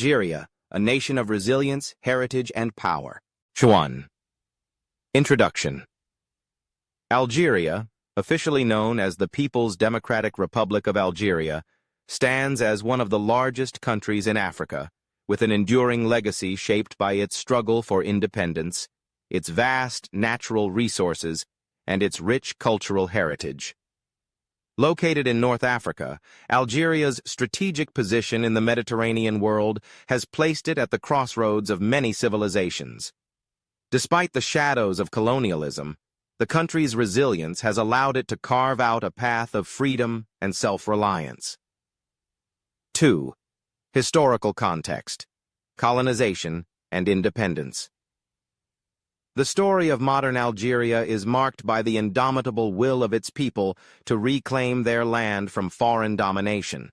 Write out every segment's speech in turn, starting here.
Algeria, a nation of resilience, heritage, and power. 1. Introduction. Algeria, officially known as the People's Democratic Republic of Algeria, stands as one of the largest countries in Africa, with an enduring legacy shaped by its struggle for independence, its vast natural resources, and its rich cultural heritage. Located in North Africa, Algeria's strategic position in the Mediterranean world has placed it at the crossroads of many civilizations. Despite the shadows of colonialism, the country's resilience has allowed it to carve out a path of freedom and self-reliance. 2. Historical context, colonization, and independence. The story of modern Algeria is marked by the indomitable will of its people to reclaim their land from foreign domination.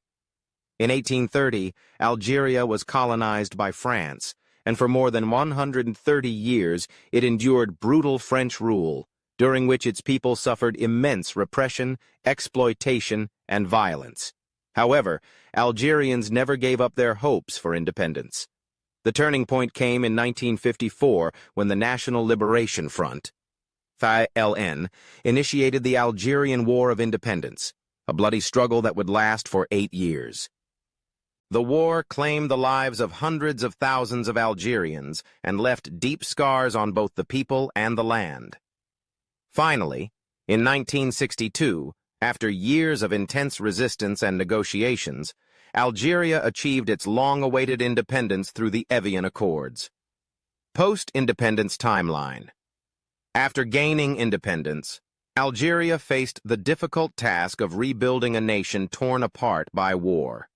In 1830, Algeria was colonized by France, and for more than 130 years it endured brutal French rule, during which its people suffered immense repression, exploitation, and violence. However, Algerians never gave up their hopes for independence. The turning point came in 1954 when the National Liberation Front, FLN, initiated the Algerian War of Independence, a bloody struggle that would last for 8 years. The war claimed the lives of hundreds of thousands of Algerians and left deep scars on both the people and the land. Finally, in 1962, after years of intense resistance and negotiations, Algeria achieved its long-awaited independence through the Evian Accords. Post-independence timeline. After gaining independence, Algeria faced the difficult task of rebuilding a nation torn apart by war.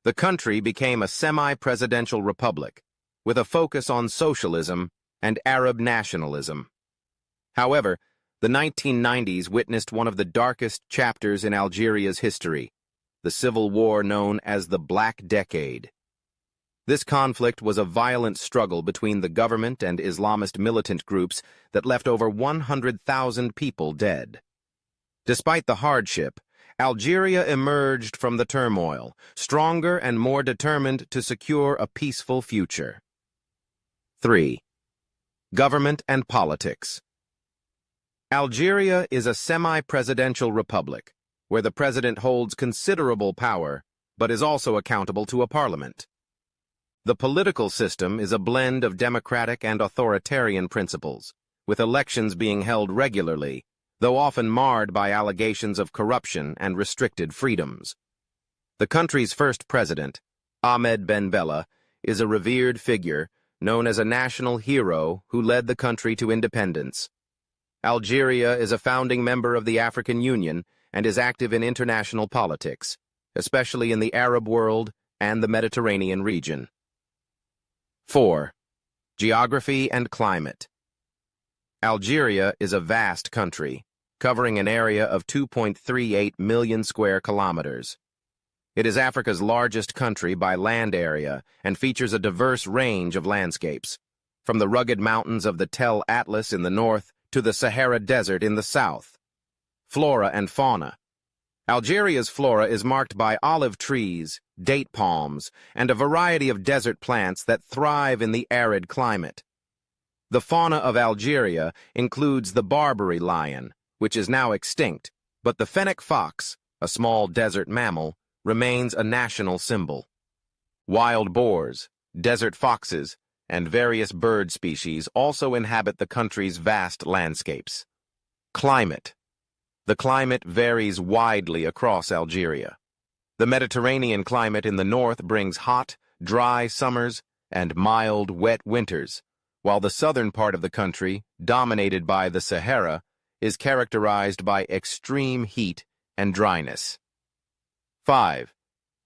The country became a semi-presidential republic, with a focus on socialism and Arab nationalism. However, the 1990s witnessed one of the darkest chapters in Algeria's history, the civil war known as the Black Decade. This conflict was a violent struggle between the government and Islamist militant groups that left over 100,000 people dead. Despite the hardship, Algeria emerged from the turmoil, stronger and more determined to secure a peaceful future. 3. Government and politics. Algeria is a semi-presidential republic, where the president holds considerable power, but is also accountable to a parliament. The political system is a blend of democratic and authoritarian principles, with elections being held regularly, though often marred by allegations of corruption and restricted freedoms. The country's first president, Ahmed Ben Bella, is a revered figure, known as a national hero who led the country to independence. Algeria is a founding member of the African Union and is active in international politics, especially in the Arab world and the Mediterranean region. 4. Geography and climate. Algeria is a vast country, covering an area of 2.38 million square kilometers. It is Africa's largest country by land area and features a diverse range of landscapes, from the rugged mountains of the Tel Atlas in the north to the Sahara Desert in the south. Flora and fauna. Algeria's flora is marked by olive trees, date palms, and a variety of desert plants that thrive in the arid climate. The fauna of Algeria includes the Barbary lion, which is now extinct, but the fennec fox, a small desert mammal, remains a national symbol. Wild boars, desert foxes, and various bird species also inhabit the country's vast landscapes. Climate. The climate varies widely across Algeria. The Mediterranean climate in the north brings hot, dry summers and mild, wet winters, while the southern part of the country, dominated by the Sahara, is characterized by extreme heat and dryness. 5.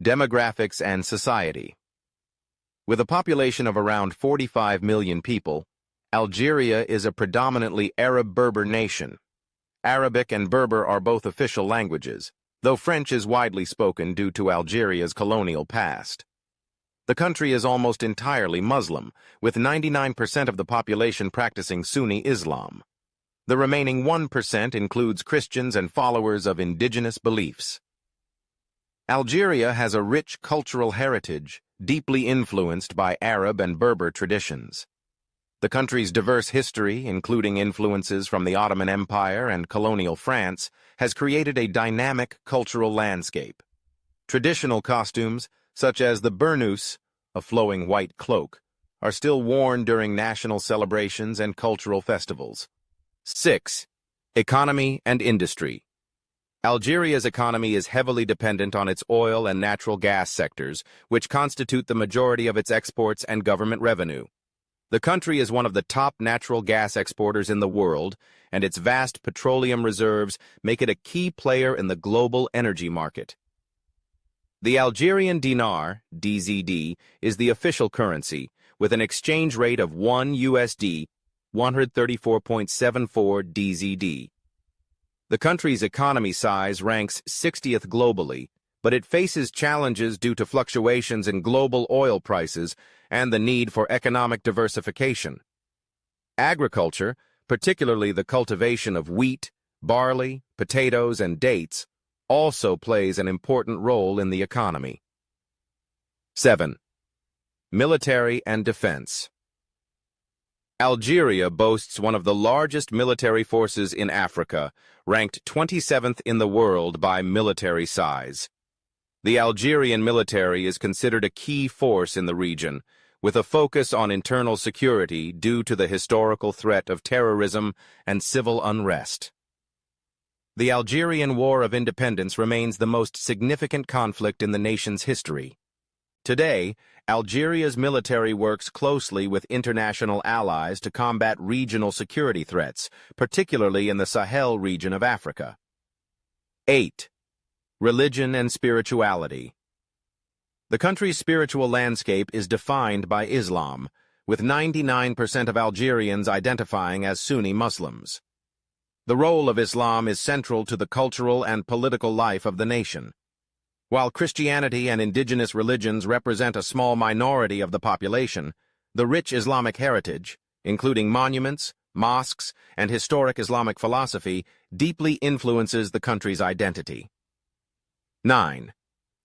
Demographics and society. With a population of around 45 million people, Algeria is a predominantly Arab-Berber nation. Arabic and Berber are both official languages, though French is widely spoken due to Algeria's colonial past. The country is almost entirely Muslim, with 99% of the population practicing Sunni Islam. The remaining 1% includes Christians and followers of indigenous beliefs. Algeria has a rich cultural heritage deeply influenced by Arab and Berber traditions. The country's diverse history, including influences from the Ottoman Empire and colonial France, has created a dynamic cultural landscape. Traditional costumes, such as the burnous, a flowing white cloak, are still worn during national celebrations and cultural festivals. 6. Economy and industry. Algeria's economy is heavily dependent on its oil and natural gas sectors, which constitute the majority of its exports and government revenue. The country is one of the top natural gas exporters in the world, and its vast petroleum reserves make it a key player in the global energy market. The Algerian dinar, DZD, is the official currency, with an exchange rate of 1 USD, 134.74 DZD. The country's economy size ranks 60th globally, but it faces challenges due to fluctuations in global oil prices and the need for economic diversification. Agriculture, particularly the cultivation of wheat, barley, potatoes, and dates, also plays an important role in the economy. 7. Military and defense. Algeria boasts one of the largest military forces in Africa, ranked 27th in the world by military size. The Algerian military is considered a key force in the region, with a focus on internal security due to the historical threat of terrorism and civil unrest. The Algerian War of Independence remains the most significant conflict in the nation's history. Today, Algeria's military works closely with international allies to combat regional security threats, particularly in the Sahel region of Africa. 8. Religion and spirituality. The country's spiritual landscape is defined by Islam, with 99% of Algerians identifying as Sunni Muslims. The role of Islam is central to the cultural and political life of the nation. While Christianity and indigenous religions represent a small minority of the population, the rich Islamic heritage, including monuments, mosques, and historic Islamic philosophy, deeply influences the country's identity. 9.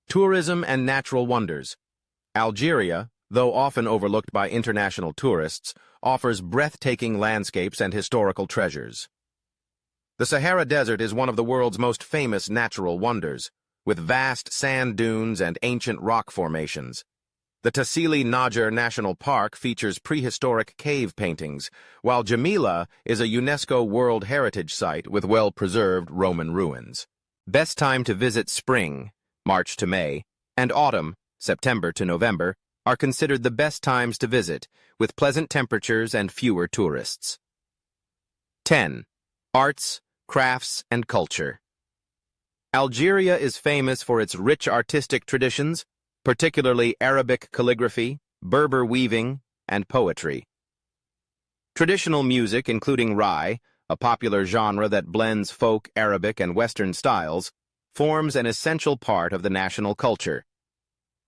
Tourism and natural wonders. Algeria, though often overlooked by international tourists, offers breathtaking landscapes and historical treasures. The Sahara Desert is one of the world's most famous natural wonders, with vast sand dunes and ancient rock formations. The Tassili Najer National Park features prehistoric cave paintings, while Jamila is a UNESCO World Heritage Site with well-preserved Roman ruins. Best time to visit spring, March to May, and autumn, September to November, are considered the best times to visit, with pleasant temperatures and fewer tourists. 10. Arts, crafts, and culture. Algeria is famous for its rich artistic traditions, particularly Arabic calligraphy, Berber weaving, and poetry. Traditional music, including Rai, a popular genre that blends folk, Arabic, and Western styles, forms an essential part of the national culture.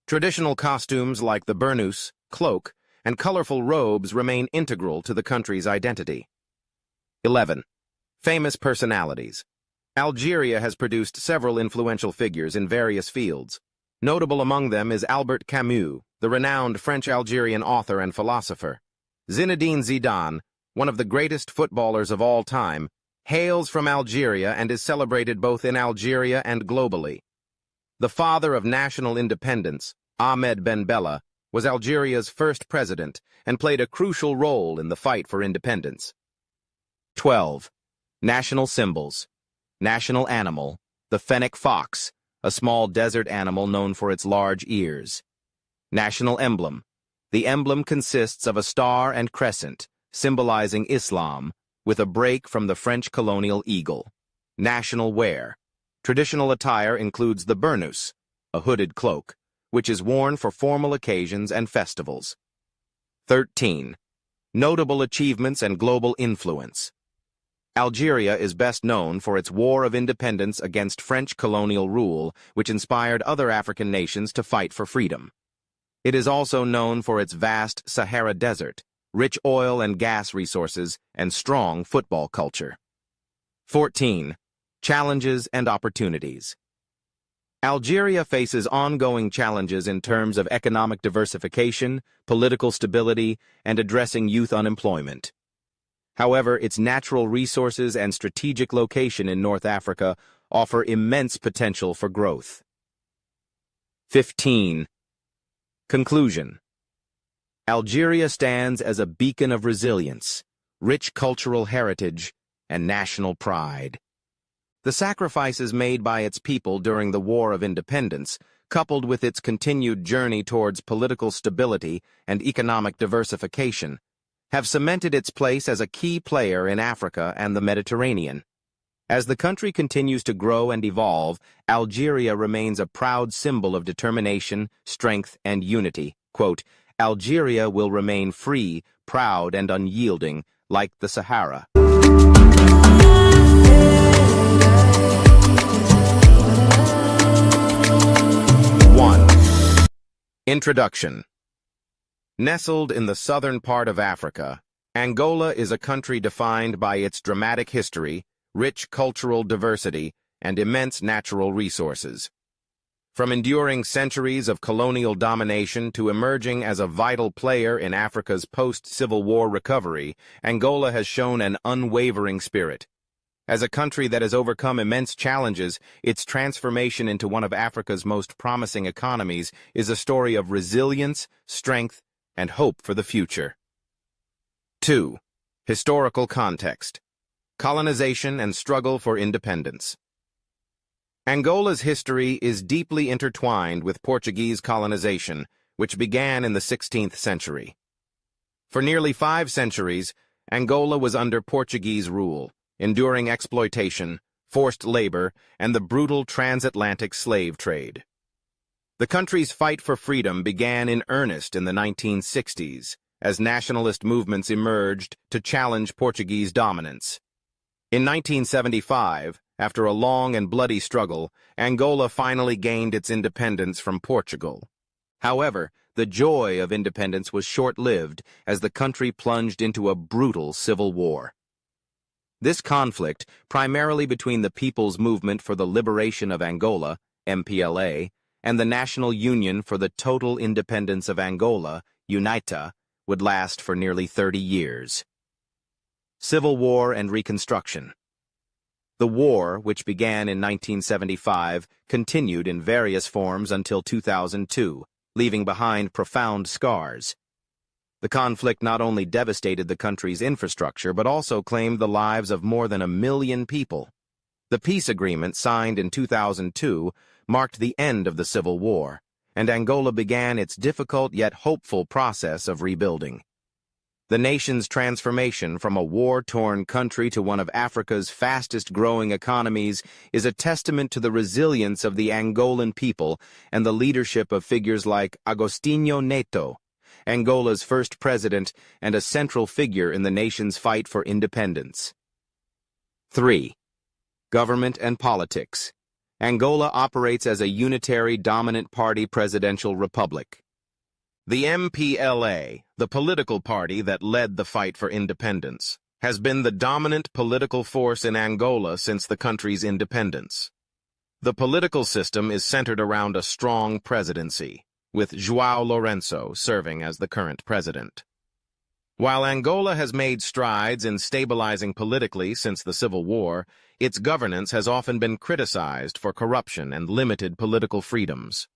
Traditional costumes like the burnous, cloak, and colorful robes remain integral to the country's identity. 11. Famous personalities. Algeria has produced several influential figures in various fields. Notable among them is Albert Camus, the renowned French-Algerian author and philosopher. Zinedine Zidane, one of the greatest footballers of all time, hails from Algeria and is celebrated both in Algeria and globally. The father of national independence, Ahmed Ben Bella, was Algeria's first president and played a crucial role in the fight for independence. 12. National symbols. National animal, the fennec fox, a small desert animal known for its large ears. National emblem. The emblem consists of a star and crescent, symbolizing Islam, with a break from the French colonial eagle. National wear. Traditional attire includes the burnous, a hooded cloak, which is worn for formal occasions and festivals. 13. Notable achievements and global influence. Algeria is best known for its War of Independence against French colonial rule, which inspired other African nations to fight for freedom. It is also known for its vast Sahara Desert, rich oil and gas resources, and strong football culture. 14. Challenges and opportunities. Algeria faces ongoing challenges in terms of economic diversification, political stability, and addressing youth unemployment. However, its natural resources and strategic location in North Africa offer immense potential for growth. 15. Conclusion. Algeria stands as a beacon of resilience, rich cultural heritage, and national pride. The sacrifices made by its people during the War of Independence, coupled with its continued journey towards political stability and economic diversification, have cemented its place as a key player in Africa and the Mediterranean. As the country continues to grow and evolve, Algeria remains a proud symbol of determination, strength, and unity. Quote, Algeria will remain free, proud, and unyielding, like the Sahara. 1. Introduction. Nestled in the southern part of Africa, Angola is a country defined by its dramatic history, rich cultural diversity, and immense natural resources. From enduring centuries of colonial domination to emerging as a vital player in Africa's post-Civil War recovery, Angola has shown an unwavering spirit. As a country that has overcome immense challenges, its transformation into one of Africa's most promising economies is a story of resilience, strength, and hope for the future. 2. Historical context. Colonization and struggle for independence. Angola's history is deeply intertwined with Portuguese colonization, which began in the 16th century. For nearly 5 centuries, Angola was under Portuguese rule, enduring exploitation, forced labor, and the brutal transatlantic slave trade. The country's fight for freedom began in earnest in the 1960s, as nationalist movements emerged to challenge Portuguese dominance. In 1975, after a long and bloody struggle, Angola finally gained its independence from Portugal. However, the joy of independence was short-lived as the country plunged into a brutal civil war. This conflict, primarily between the People's Movement for the Liberation of Angola, MPLA, and the National Union for the Total Independence of Angola, UNITA, would last for nearly 30 years. Civil War and Reconstruction. The war, which began in 1975, continued in various forms until 2002, leaving behind profound scars. The conflict not only devastated the country's infrastructure, but also claimed the lives of more than 1 million people. The peace agreement signed in 2002 marked the end of the Civil War, and Angola began its difficult yet hopeful process of rebuilding. The nation's transformation from a war-torn country to one of Africa's fastest-growing economies is a testament to the resilience of the Angolan people and the leadership of figures like Agostinho Neto, Angola's first president and a central figure in the nation's fight for independence. 3. Government and politics. Angola operates as a unitary dominant party presidential republic. The MPLA, the political party that led the fight for independence, has been the dominant political force in Angola since the country's independence. The political system is centered around a strong presidency, with João Lourenço serving as the current president. While Angola has made strides in stabilizing politically since the Civil War, its governance has often been criticized for corruption and limited political freedoms.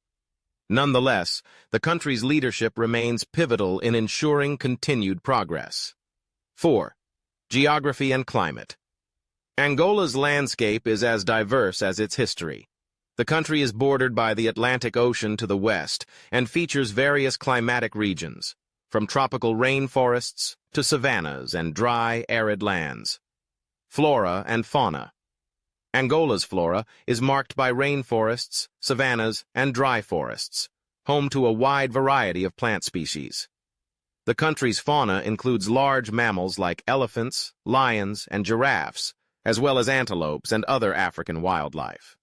Nonetheless, the country's leadership remains pivotal in ensuring continued progress. 4. Geography and climate. Angola's landscape is as diverse as its history. The country is bordered by the Atlantic Ocean to the west and features various climatic regions, from tropical rainforests to savannas and dry, arid lands. Flora and fauna. Angola's flora is marked by rainforests, savannas, and dry forests, home to a wide variety of plant species. The country's fauna includes large mammals like elephants, lions, and giraffes, as well as antelopes and other African wildlife.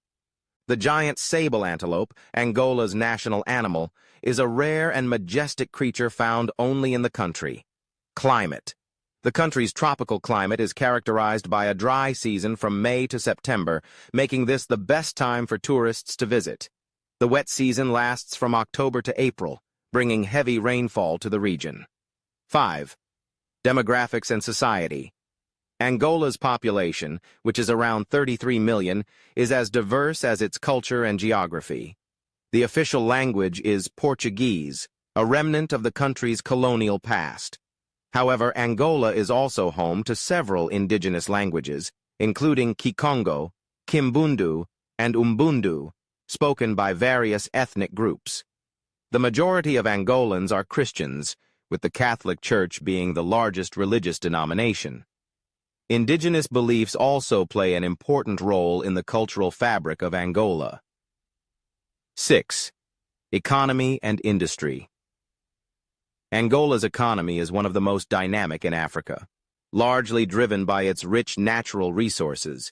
The giant sable antelope, Angola's national animal, is a rare and majestic creature found only in the country. Climate. The country's tropical climate is characterized by a dry season from May to September, making this the best time for tourists to visit. The wet season lasts from October to April, bringing heavy rainfall to the region. 5. Demographics and society. Angola's population, which is around 33 million, is as diverse as its culture and geography. The official language is Portuguese, a remnant of the country's colonial past. However, Angola is also home to several indigenous languages, including Kikongo, Kimbundu, and Umbundu, spoken by various ethnic groups. The majority of Angolans are Christians, with the Catholic Church being the largest religious denomination. Indigenous beliefs also play an important role in the cultural fabric of Angola. 6. Economy and industry. Angola's economy is one of the most dynamic in Africa, largely driven by its rich natural resources.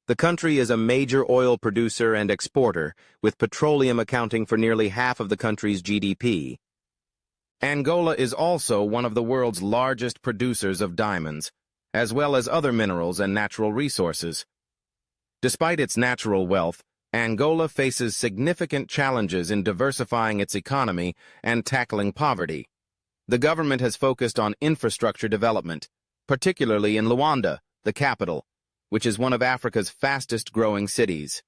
The country is a major oil producer and exporter, with petroleum accounting for nearly half of the country's GDP. Angola is also one of the world's largest producers of diamonds, as well as other minerals and natural resources. Despite its natural wealth, Angola faces significant challenges in diversifying its economy and tackling poverty. The government has focused on infrastructure development, particularly in Luanda, the capital, which is one of Africa's fastest-growing cities.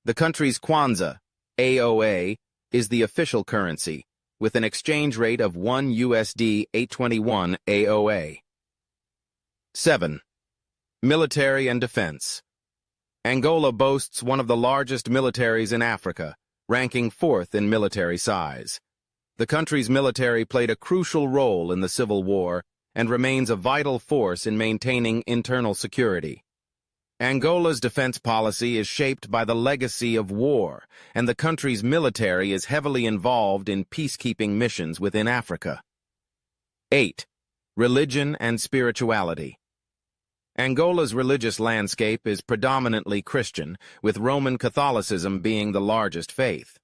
The country's kwanza, AOA, is the official currency, with an exchange rate of $1 821 AOA. 7. Military and defense. Angola boasts one of the largest militaries in Africa, ranking 4th in military size. The country's military played a crucial role in the Civil War and remains a vital force in maintaining internal security. Angola's defense policy is shaped by the legacy of war, and the country's military is heavily involved in peacekeeping missions within Africa. 8. Religion and spirituality. Angola's religious landscape is predominantly Christian, with Roman Catholicism being the largest faith.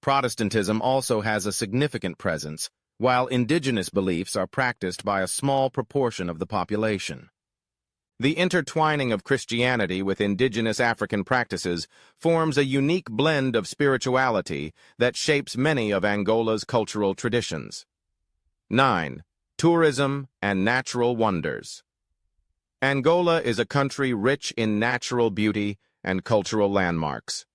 Protestantism also has a significant presence, while indigenous beliefs are practiced by a small proportion of the population. The intertwining of Christianity with indigenous African practices forms a unique blend of spirituality that shapes many of Angola's cultural traditions. 9. Tourism and natural wonders. Angola is a country rich in natural beauty and cultural landmarks.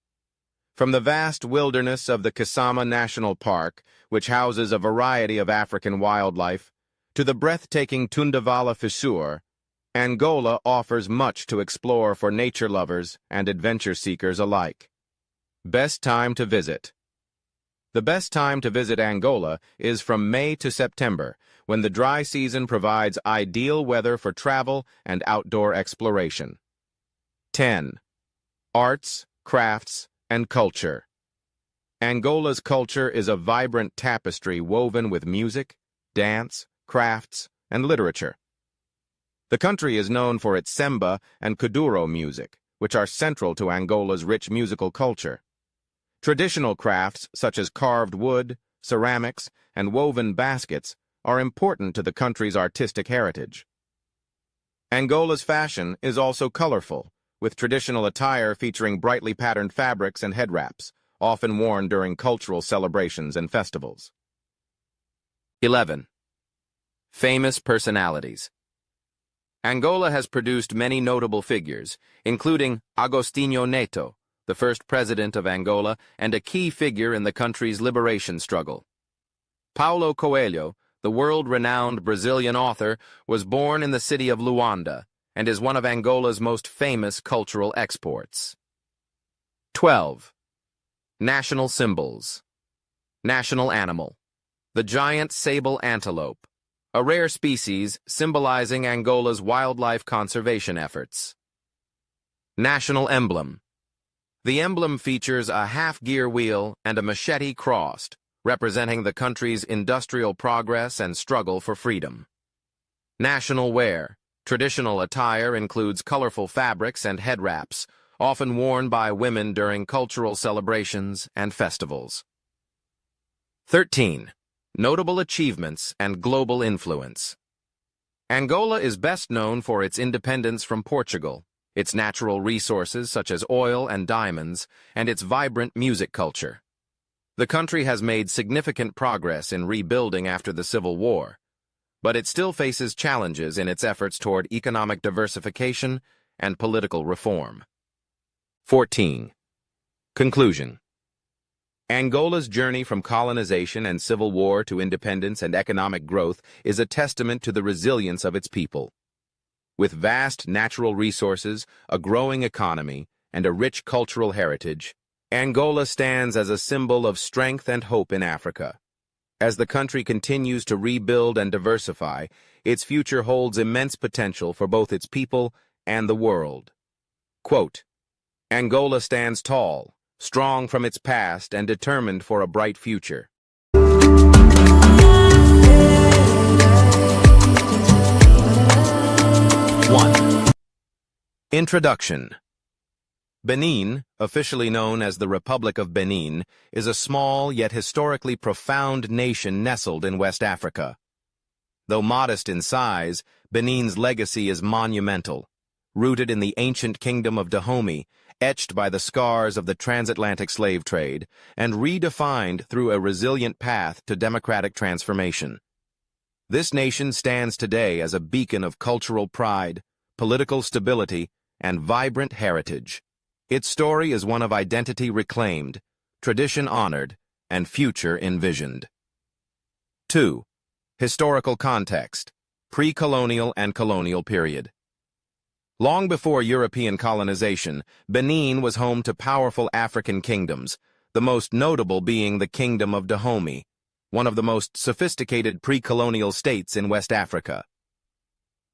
From the vast wilderness of the Kisama National Park, which houses a variety of African wildlife, to the breathtaking Tundavala Fissure, Angola offers much to explore for nature lovers and adventure seekers alike. Best time to visit. The best time to visit Angola is from May to September, when the dry season provides ideal weather for travel and outdoor exploration. 10. Arts, crafts, and culture. Angola's culture is a vibrant tapestry woven with music, dance, crafts, and literature. The country is known for its semba and kuduro music, which are central to Angola's rich musical culture. Traditional crafts such as carved wood, ceramics, and woven baskets are important to the country's artistic heritage. Angola's fashion is also colorful, with traditional attire featuring brightly patterned fabrics and head wraps, often worn during cultural celebrations and festivals. 11. Famous personalities. Angola has produced many notable figures, including Agostinho Neto, the first president of Angola and a key figure in the country's liberation struggle. Paulo Coelho, the world-renowned Brazilian author, was born in the city of Luanda and is one of Angola's most famous cultural exports. 12. National symbols. National animal. The giant sable antelope, a rare species symbolizing Angola's wildlife conservation efforts. National emblem. The emblem features a half-gear wheel and a machete crossed, representing the country's industrial progress and struggle for freedom. National wear. Traditional attire includes colorful fabrics and head wraps, often worn by women during cultural celebrations and festivals. 13. Notable achievements and global influence. Angola is best known for its independence from Portugal, its natural resources such as oil and diamonds, and its vibrant music culture. The country has made significant progress in rebuilding after the Civil War, but it still faces challenges in its efforts toward economic diversification and political reform. 14. Conclusion. Angola's journey from colonization and civil war to independence and economic growth is a testament to the resilience of its people. With vast natural resources, a growing economy, and a rich cultural heritage, Angola stands as a symbol of strength and hope in Africa. As the country continues to rebuild and diversify, its future holds immense potential for both its people and the world. Quote, Angola stands tall, strong from its past and determined for a bright future. 1. Introduction. Benin, officially known as the Republic of Benin, is a small yet historically profound nation nestled in West Africa. Though modest in size, Benin's legacy is monumental, rooted in the ancient kingdom of Dahomey, etched by the scars of the transatlantic slave trade, and redefined through a resilient path to democratic transformation. This nation stands today as a beacon of cultural pride, political stability, and vibrant heritage. Its story is one of identity reclaimed, tradition honored, and future envisioned. 2. Historical context, pre-colonial and colonial period. Long before European colonization, Benin was home to powerful African kingdoms, the most notable being the Kingdom of Dahomey, one of the most sophisticated pre-colonial states in West Africa.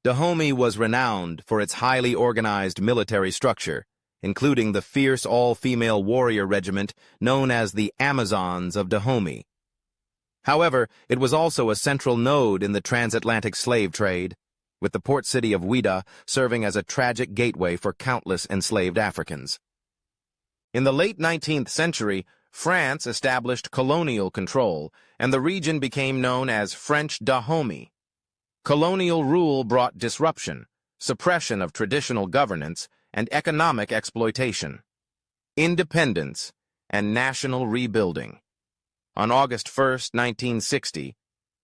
Dahomey was renowned for its highly organized military structure, including the fierce all-female warrior regiment known as the Amazons of Dahomey. However, it was also a central node in the transatlantic slave trade, with the port city of Ouidah serving as a tragic gateway for countless enslaved Africans. In the late 19th century, France established colonial control, and the region became known as French Dahomey. Colonial rule brought disruption, suppression of traditional governance, and economic exploitation. Independence and national rebuilding. On August 1, 1960,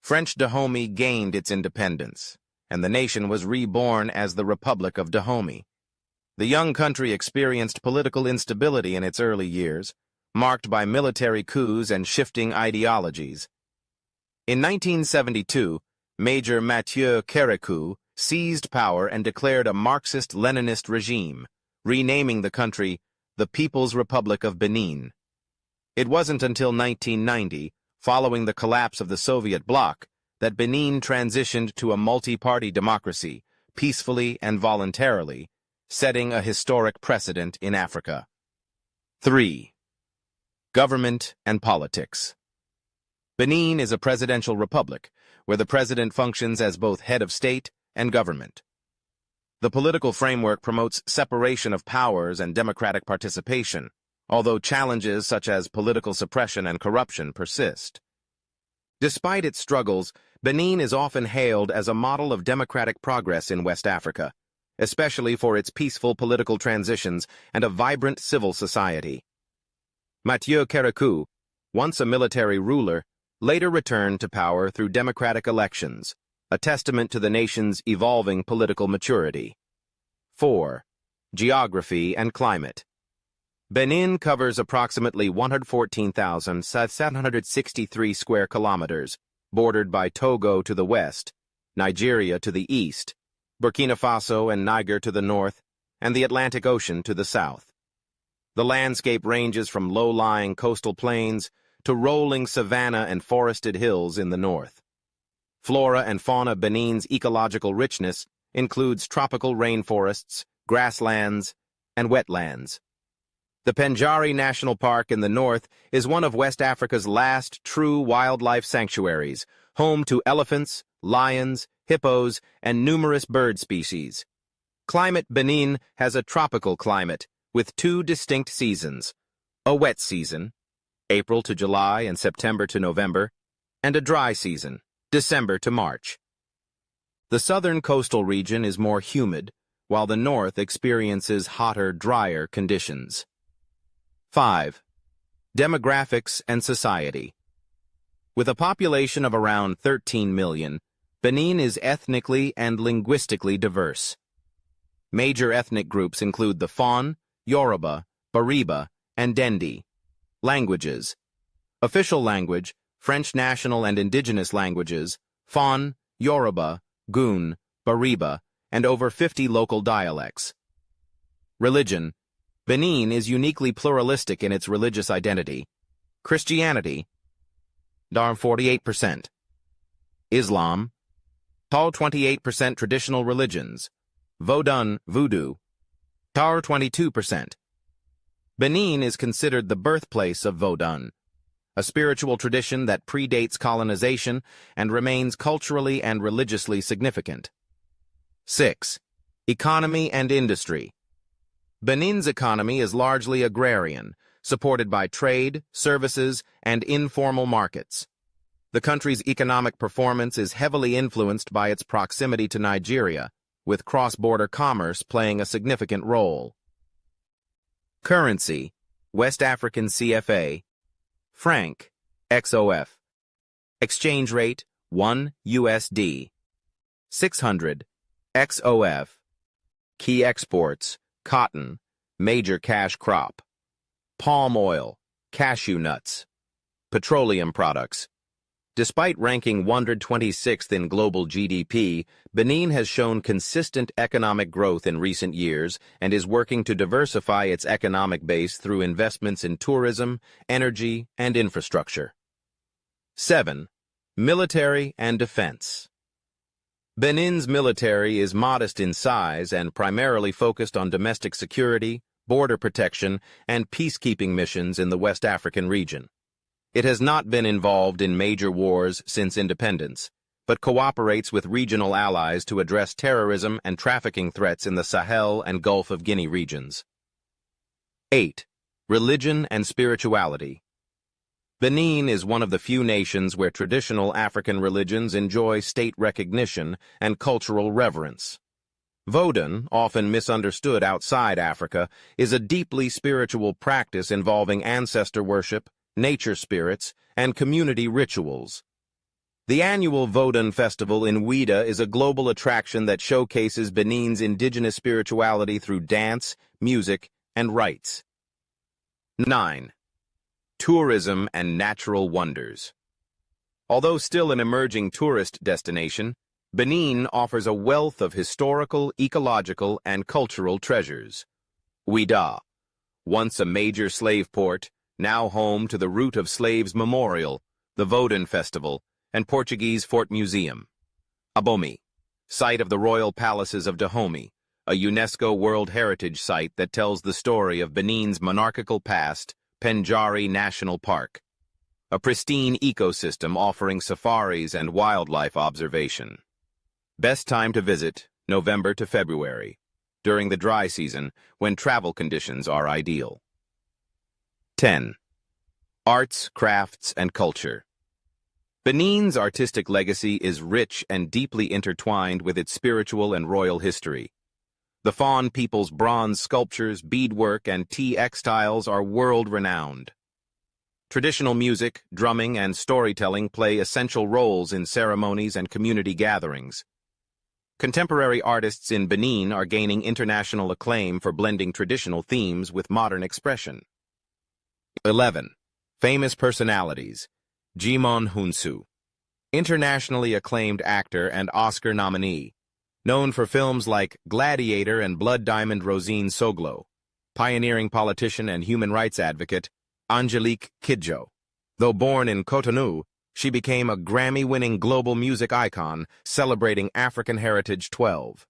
French Dahomey gained its independence, and the nation was reborn as the Republic of Dahomey. The young country experienced political instability in its early years, marked by military coups and shifting ideologies. In 1972, Major Mathieu Kérékou seized power and declared a Marxist-Leninist regime, renaming the country the People's Republic of Benin. It wasn't until 1990, following the collapse of the Soviet bloc, that Benin transitioned to a multi-party democracy, peacefully and voluntarily, setting a historic precedent in Africa. 3. Government and politics. Benin is a presidential republic, where the president functions as both head of state and government. The political framework promotes separation of powers and democratic participation, although challenges such as political suppression and corruption persist. Despite its struggles, Benin is often hailed as a model of democratic progress in West Africa, especially for its peaceful political transitions and a vibrant civil society. Mathieu Kérékou, once a military ruler, later returned to power through democratic elections, a testament to the nation's evolving political maturity. 4. Geography and climate. Benin covers approximately 114,763 square kilometers, bordered by Togo to the west, Nigeria to the east, Burkina Faso and Niger to the north, and the Atlantic Ocean to the south. The landscape ranges from low-lying coastal plains to rolling savanna and forested hills in the north. Flora and fauna. Benin's ecological richness includes tropical rainforests, grasslands, and wetlands. The Pendjari National Park in the north is one of West Africa's last true wildlife sanctuaries, home to elephants, lions, hippos, and numerous bird species. Climate. Benin has a tropical climate with two distinct seasons: a wet season, April to July and September to November, and a dry season, December to March. The southern coastal region is more humid, while the north experiences hotter, drier conditions. 5. Demographics and society. With a population of around 13 million, Benin is ethnically and linguistically diverse. Major ethnic groups include the Fon, Yoruba, Bariba, and Dendi. Languages. Official language, French national and indigenous languages, Fon, Yoruba, Goon, Bariba, and over 50 local dialects. Religion. Benin is uniquely pluralistic in its religious identity. Christianity, 48%. Islam, 28% traditional religions. Vodun, Voodoo, 22%. Benin is considered the birthplace of Vodun, a spiritual tradition that predates colonization and remains culturally and religiously significant. 6. Economy and industry. Benin's economy is largely agrarian, supported by trade, services, and informal markets. The country's economic performance is heavily influenced by its proximity to Nigeria, with cross-border commerce playing a significant role. Currency: West African CFA, franc, XOF. Exchange rate: 1 USD. 600 XOF. Key exports: cotton, major cash crop. Palm oil, cashew nuts. Petroleum products. Despite ranking 126th in global GDP, Benin has shown consistent economic growth in recent years and is working to diversify its economic base through investments in tourism, energy, and infrastructure. 7. Military and defense. Benin's military is modest in size and primarily focused on domestic security, border protection, and peacekeeping missions in the West African region. It has not been involved in major wars since independence, but cooperates with regional allies to address terrorism and trafficking threats in the Sahel and Gulf of Guinea regions. 8. Religion and spirituality. Benin is one of the few nations where traditional African religions enjoy state recognition and cultural reverence. Vodun, often misunderstood outside Africa, is a deeply spiritual practice involving ancestor worship, nature spirits, and community rituals. The annual Vodun Festival in Ouidah is a global attraction that showcases Benin's indigenous spirituality through dance, music, and rites. 9. Tourism and natural wonders. Although still an emerging tourist destination, Benin offers a wealth of historical, ecological, and cultural treasures. Ouidah, once a major slave port, now home to the Root of Slaves Memorial, the Vodun Festival, and Portuguese Fort Museum. Abomey, site of the royal palaces of Dahomey, a UNESCO World Heritage Site that tells the story of Benin's monarchical past. Penjari National Park, a pristine ecosystem offering safaris and wildlife observation. Best time to visit, November to February, during the dry season when travel conditions are ideal. 10. Arts, crafts, and culture. Benin's artistic legacy is rich and deeply intertwined with its spiritual and royal history. The Fon people's bronze sculptures, beadwork, and tea textiles are world-renowned. Traditional music, drumming, and storytelling play essential roles in ceremonies and community gatherings. Contemporary artists in Benin are gaining international acclaim for blending traditional themes with modern expression. 11. Famous personalities. Djimon Hounsou, internationally acclaimed actor and Oscar nominee. Known for films like Gladiator and Blood Diamond Rosine Soglo, pioneering politician and human rights advocate Angelique Kidjo. Though born in Cotonou, she became a Grammy-winning global music icon celebrating African heritage. 12.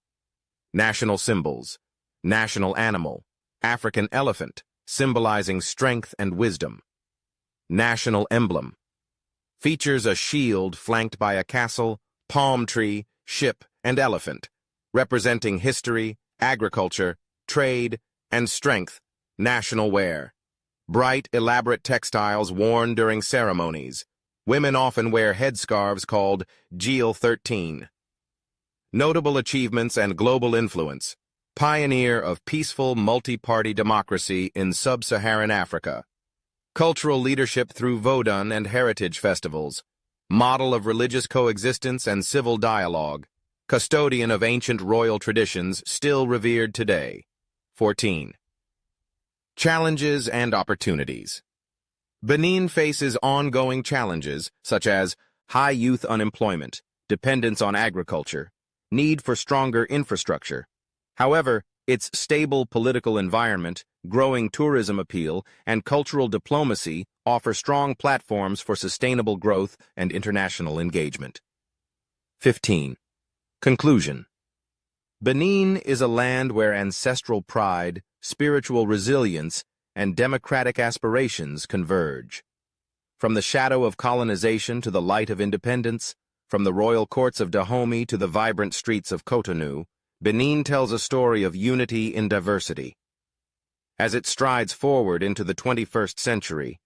National symbols. National animal, African elephant, symbolizing strength and wisdom. National emblem. Features a shield flanked by a castle, palm tree, ship, and elephant, representing history, agriculture, trade, and strength. National wear. Bright, elaborate textiles worn during ceremonies. Women often wear headscarves called Gil 13. Notable achievements and global influence. pioneer of peaceful multi-party democracy in sub-Saharan Africa, cultural leadership through Vodun and heritage festivals, model of religious coexistence and civil dialogue, custodian of ancient royal traditions still revered today. 14. Challenges and opportunities. Benin faces ongoing challenges such as high youth unemployment, dependence on agriculture, need for stronger infrastructure. However, its stable political environment, growing tourism appeal, and cultural diplomacy offer strong platforms for sustainable growth and international engagement. 15. Conclusion. Benin is a land where ancestral pride, spiritual resilience, and democratic aspirations converge. From the shadow of colonization to the light of independence, from the royal courts of Dahomey to the vibrant streets of Cotonou, Benin tells a story of unity in diversity. As it strides forward into the 21st century,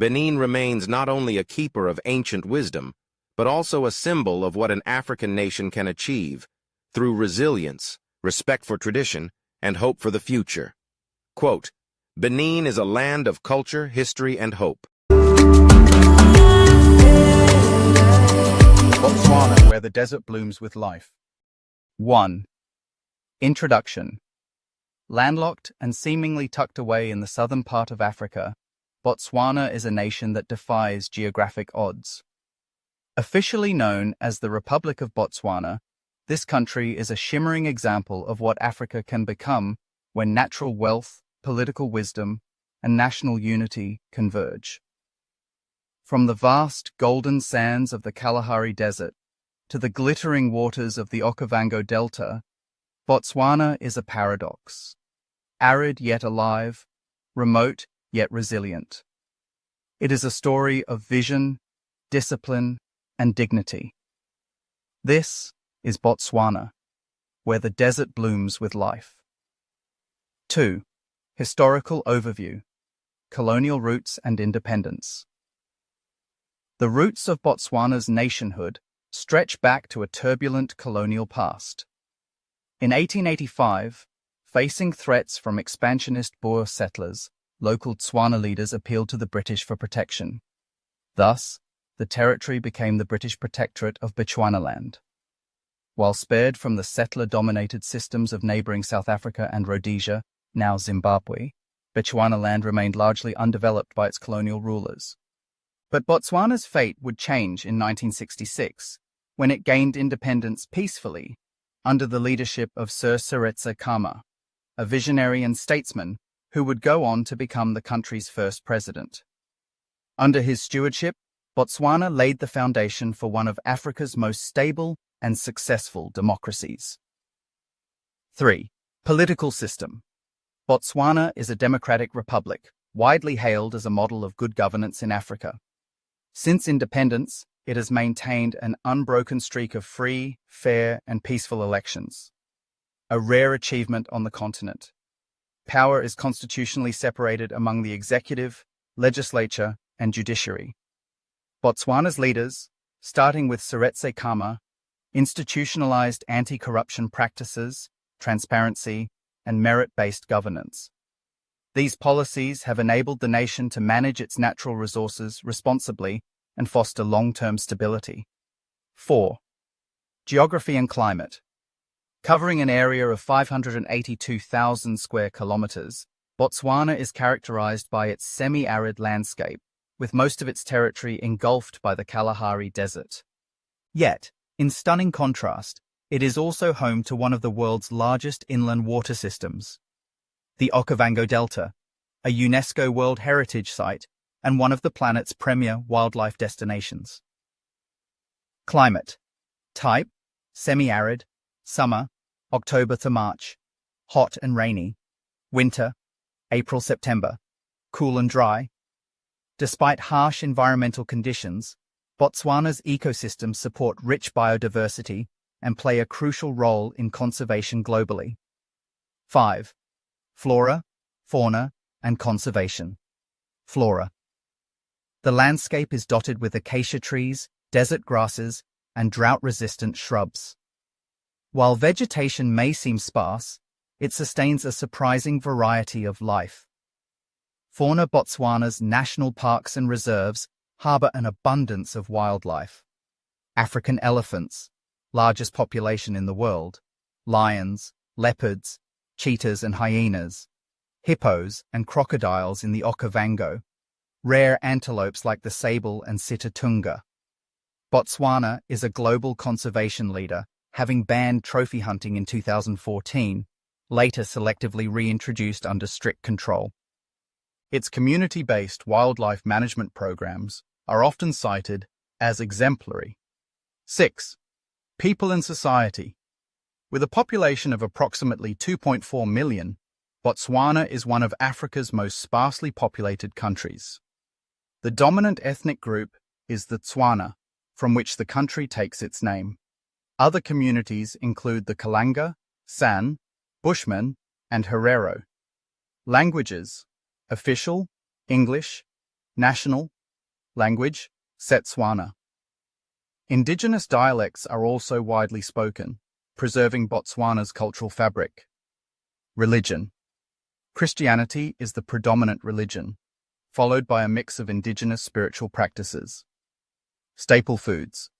Benin remains not only a keeper of ancient wisdom, but also a symbol of what an African nation can achieve through resilience, respect for tradition, and hope for the future. Quote, Benin is a land of culture, history, and hope. Botswana, where the desert blooms with life. 1. Introduction. Landlocked and seemingly tucked away in the southern part of Africa, Botswana is a nation that defies geographic odds. Officially known as the Republic of Botswana, this country is a shimmering example of what Africa can become when natural wealth, political wisdom, and national unity converge. From the vast golden sands of the Kalahari Desert to the glittering waters of the Okavango Delta, Botswana is a paradox. Arid yet alive, remote yet resilient. It is a story of vision, discipline, and dignity. This is Botswana, where the desert blooms with life. 2. Historical overview. Colonial roots and independence. The roots of Botswana's nationhood stretch back to a turbulent colonial past. In 1885, facing threats from expansionist Boer settlers, local Tswana leaders appealed to the British for protection. Thus, the territory became the British Protectorate of Bechuanaland. While spared from the settler-dominated systems of neighboring South Africa and Rhodesia, now Zimbabwe, Bechuanaland remained largely undeveloped by its colonial rulers. But Botswana's fate would change in 1966, when it gained independence peacefully under the leadership of Sir Seretse Khama, a visionary and statesman who would go on to become the country's first president. Under his stewardship, Botswana laid the foundation for one of Africa's most stable and successful democracies. 3. Political system. Botswana is a democratic republic, widely hailed as a model of good governance in Africa. Since independence, it has maintained an unbroken streak of free, fair, and peaceful elections, a rare achievement on the continent. Power is constitutionally separated among the executive, legislature, and judiciary. Botswana's leaders, starting with Seretse Khama, institutionalized anti-corruption practices, transparency, and merit-based governance. These policies have enabled the nation to manage its natural resources responsibly and foster long-term stability. 4. Geography and climate. Covering an area of 582,000 square kilometers, Botswana is characterized by its semi-arid landscape, with most of its territory engulfed by the Kalahari Desert. Yet, in stunning contrast, it is also home to one of the world's largest inland water systems, the Okavango Delta, a UNESCO World Heritage Site and one of the planet's premier wildlife destinations. Climate. Type: semi-arid, summer, October to March, hot and rainy, winter, April-September, cool and dry. Despite harsh environmental conditions, Botswana's ecosystems support rich biodiversity and play a crucial role in conservation globally. 5. Flora, fauna, and conservation. Flora. The landscape is dotted with acacia trees, desert grasses, and drought-resistant shrubs. While vegetation may seem sparse, it sustains a surprising variety of life. Fauna. Botswana's national parks and reserves harbor an abundance of wildlife. African elephants, largest population in the world, lions, leopards, cheetahs and hyenas, hippos and crocodiles in the Okavango, rare antelopes like the sable and sitatunga. Botswana is a global conservation leader, having banned trophy hunting in 2014, later selectively reintroduced under strict control. Its community-based wildlife management programs are often cited as exemplary. 6. People and society. With a population of approximately 2.4 million, Botswana is one of Africa's most sparsely populated countries. The dominant ethnic group is the Tswana, from which the country takes its name. Other communities include the Kalanga, San, Bushmen, and Herero. Languages: official, English; national language, Setswana. Indigenous dialects are also widely spoken, preserving Botswana's cultural fabric. Religion. Christianity is the predominant religion, followed by a mix of indigenous spiritual practices. Staple foods.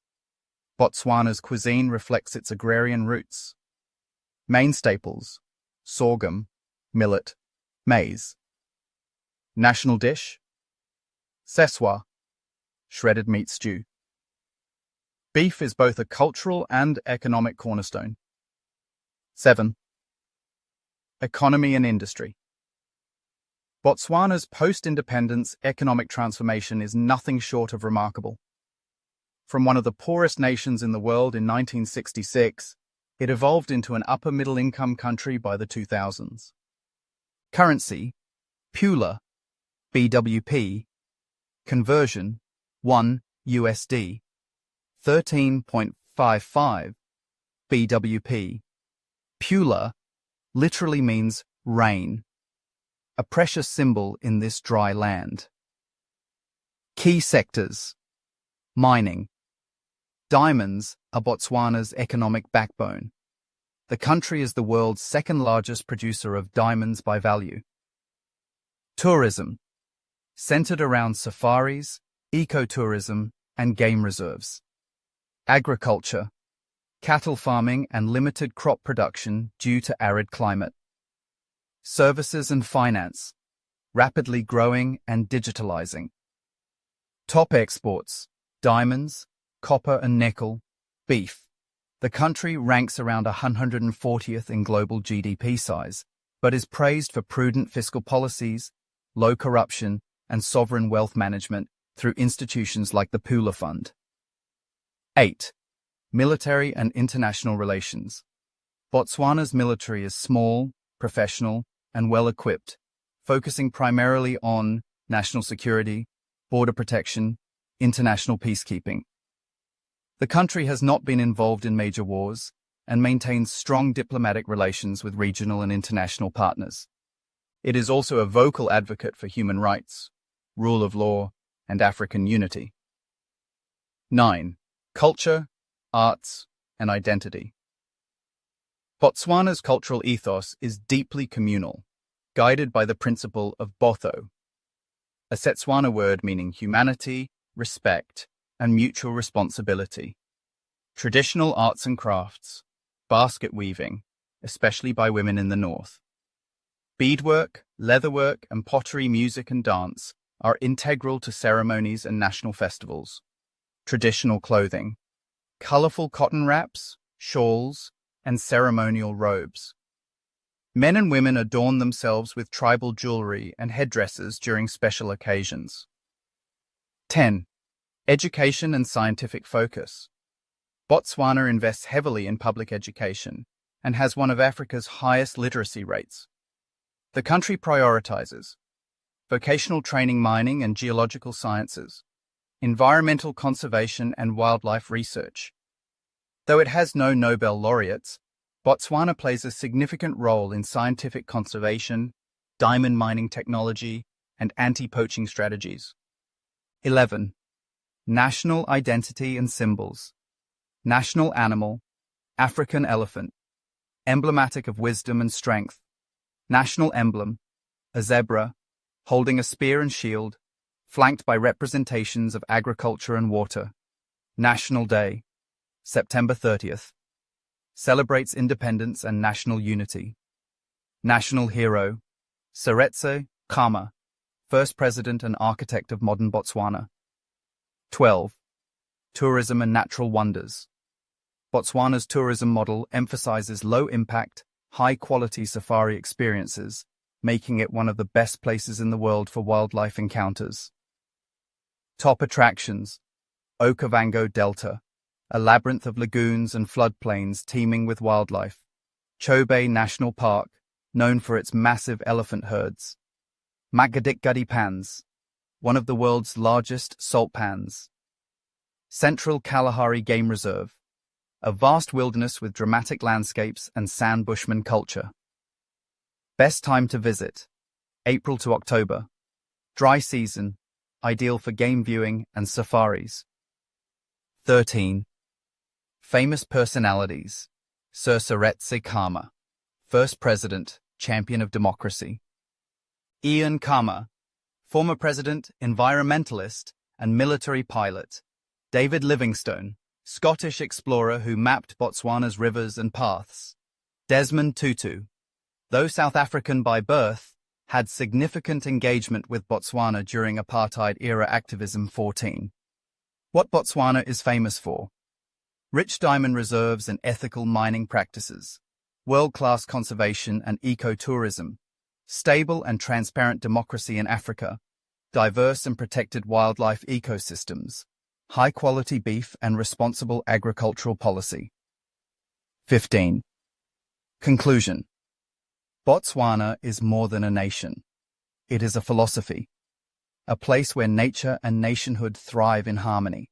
Botswana's cuisine reflects its agrarian roots. Main staples: sorghum, millet, maize. National dish: seswa, shredded meat stew. Beef is both a cultural and economic cornerstone. 7. Economy and industry. Botswana's post-independence economic transformation is nothing short of remarkable. From one of the poorest nations in the world in 1966, it evolved into an upper-middle-income country by the 2000s. Currency: Pula, BWP. Conversion: 1 USD, 13.55 BWP. Pula literally means rain, a precious symbol in this dry land. Key sectors: mining. Diamonds are Botswana's economic backbone. The country is the world's second-largest producer of diamonds by value. Tourism, centered around safaris, ecotourism, and game reserves. Agriculture, cattle farming and limited crop production due to arid climate. Services and finance, rapidly growing and digitalizing. Top exports: diamonds, copper and nickel, beef. The country ranks around 140th in global GDP size, but is praised for prudent fiscal policies, low corruption, and sovereign wealth management through institutions like the Pula Fund. 8. Military and international relations. Botswana's military is small, professional, and well-equipped, focusing primarily on national security, border protection, international peacekeeping. The country has not been involved in major wars and maintains strong diplomatic relations with regional and international partners. It is also a vocal advocate for human rights, rule of law, and African unity. 9. Culture, arts, and identity. Botswana's cultural ethos is deeply communal, guided by the principle of botho, a Setswana word meaning humanity, respect, and mutual responsibility. Traditional arts and crafts, basket weaving, especially by women in the north. Beadwork, leatherwork, and pottery, music and dance are integral to ceremonies and national festivals. Traditional clothing, colorful cotton wraps, shawls, and ceremonial robes. Men and women adorn themselves with tribal jewelry and headdresses during special occasions. 10. Education and scientific focus. Botswana invests heavily in public education and has one of Africa's highest literacy rates. The country prioritizes vocational training, mining and geological sciences, environmental conservation and wildlife research. Though it has no Nobel laureates, Botswana plays a significant role in scientific conservation, diamond mining technology, and anti-poaching strategies. 11. National identity and symbols. National animal, African elephant. emblematic of wisdom and strength. National emblem, a zebra, holding a spear and shield, flanked by representations of agriculture and water. National Day, September 30th, celebrates independence and national unity. National Hero, Seretse Khama, first president and architect of modern Botswana. 12. Tourism and natural wonders. Botswana's tourism model emphasizes low-impact, high-quality safari experiences, making it one of the best places in the world for wildlife encounters. Top attractions: Okavango Delta, a labyrinth of lagoons and floodplains teeming with wildlife. Chobe National Park, known for its massive elephant herds. Makgadikgadi Pans, one of the world's largest salt pans. Central Kalahari Game Reserve, a vast wilderness with dramatic landscapes and sand bushman culture. Best time to visit: April to October. Dry season, ideal for game viewing and safaris. 13. Famous personalities. Sir Seretse Khama, first president, champion of democracy. Ian Khama, former president, environmentalist, and military pilot. David Livingstone, Scottish explorer who mapped Botswana's rivers and paths. Desmond Tutu, though South African by birth, had significant engagement with Botswana during apartheid-era activism. 14. What Botswana is famous for: rich diamond reserves and ethical mining practices, world-class conservation and ecotourism, stable and transparent democracy in Africa, diverse and protected wildlife ecosystems, high-quality beef and responsible agricultural policy. 15. Conclusion. Botswana is more than a nation. It is a philosophy, a place where nature and nationhood thrive in harmony,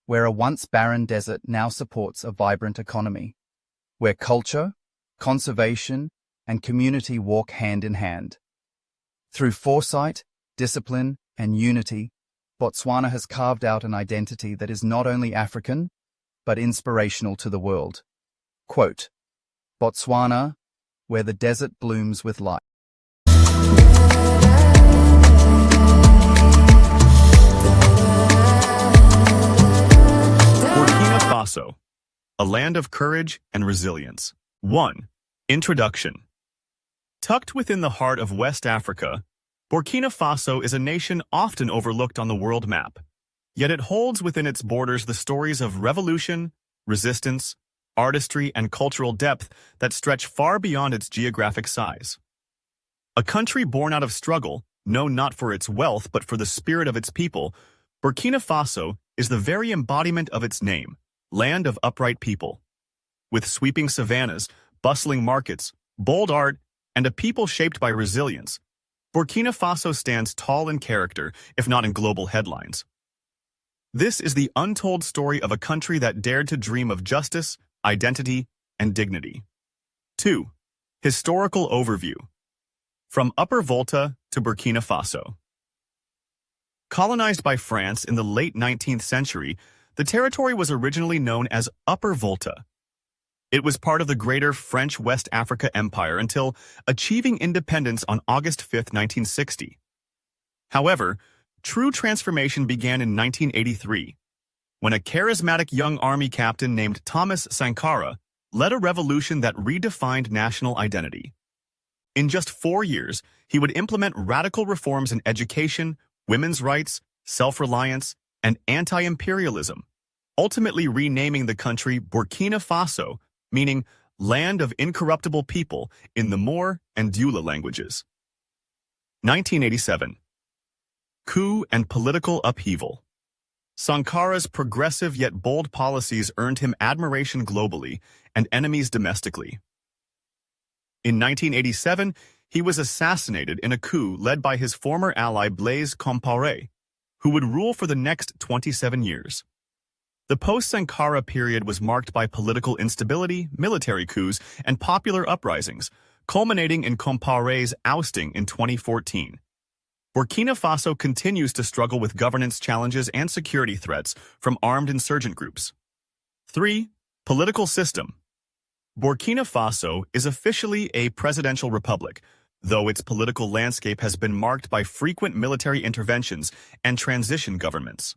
where a once barren desert now supports a vibrant economy, where culture, conservation, and community walk hand in hand. Through foresight, discipline, and unity, Botswana has carved out an identity that is not only African, but inspirational to the world. Quote, Botswana, where the desert blooms with life. Burkina Faso, a land of courage and resilience. 1. Introduction. Tucked within the heart of West Africa, Burkina Faso is a nation often overlooked on the world map, yet it holds within its borders the stories of revolution, resistance, artistry, and cultural depth that stretch far beyond its geographic size. A country born out of struggle, known not for its wealth but for the spirit of its people, Burkina Faso is the very embodiment of its name, land of upright people. With sweeping savannas, bustling markets, bold art, and a people shaped by resilience, Burkina Faso stands tall in character, if not in global headlines. This is the untold story of a country that dared to dream of justice, identity, and dignity. 2. Historical overview. From Upper Volta to Burkina Faso. Colonized by France in the late 19th century, the territory was originally known as Upper Volta. It was part of the greater French West Africa Empire until achieving independence on August 5, 1960. However, true transformation began in 1983, when a charismatic young army captain named Thomas Sankara led a revolution that redefined national identity. In just 4 years, he would implement radical reforms in education, women's rights, self-reliance, and anti-imperialism, ultimately renaming the country Burkina Faso, meaning land of incorruptible people in the Moor and Dula languages. 1987. Coup and political upheaval. Sankara's progressive yet bold policies earned him admiration globally and enemies domestically. In 1987, he was assassinated in a coup led by his former ally Blaise Compaoré, who would rule for the next 27 years. The post-Sankara period was marked by political instability, military coups, and popular uprisings, culminating in Compaoré's ousting in 2014. Burkina Faso continues to struggle with governance challenges and security threats from armed insurgent groups. 3. Political system. Burkina Faso is officially a presidential republic, though its political landscape has been marked by frequent military interventions and transition governments.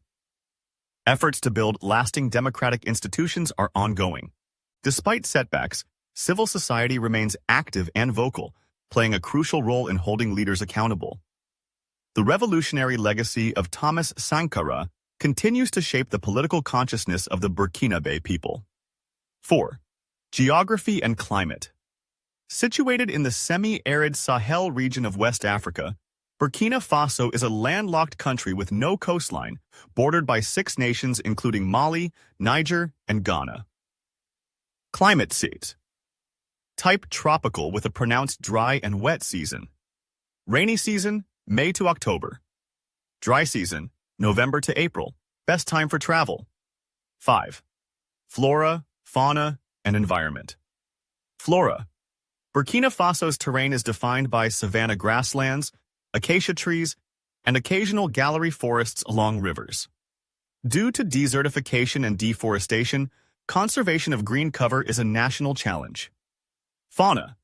Efforts to build lasting democratic institutions are ongoing. Despite setbacks, civil society remains active and vocal, playing a crucial role in holding leaders accountable. The revolutionary legacy of Thomas Sankara continues to shape the political consciousness of the Burkinabe people. 4. Geography and climate. Situated in the semi-arid Sahel region of West Africa, Burkina Faso is a landlocked country with no coastline, bordered by 6 nations including Mali, Niger, and Ghana. Climate seat. Type tropical with a pronounced dry and wet season. Rainy season, May to October. Dry season, November to April. Best time for travel. 5. Flora, fauna, and environment. Flora. Burkina Faso's terrain is defined by savanna grasslands, acacia trees, and occasional gallery forests along rivers. Due to desertification and deforestation, conservation of green cover is a national challenge. Fauna.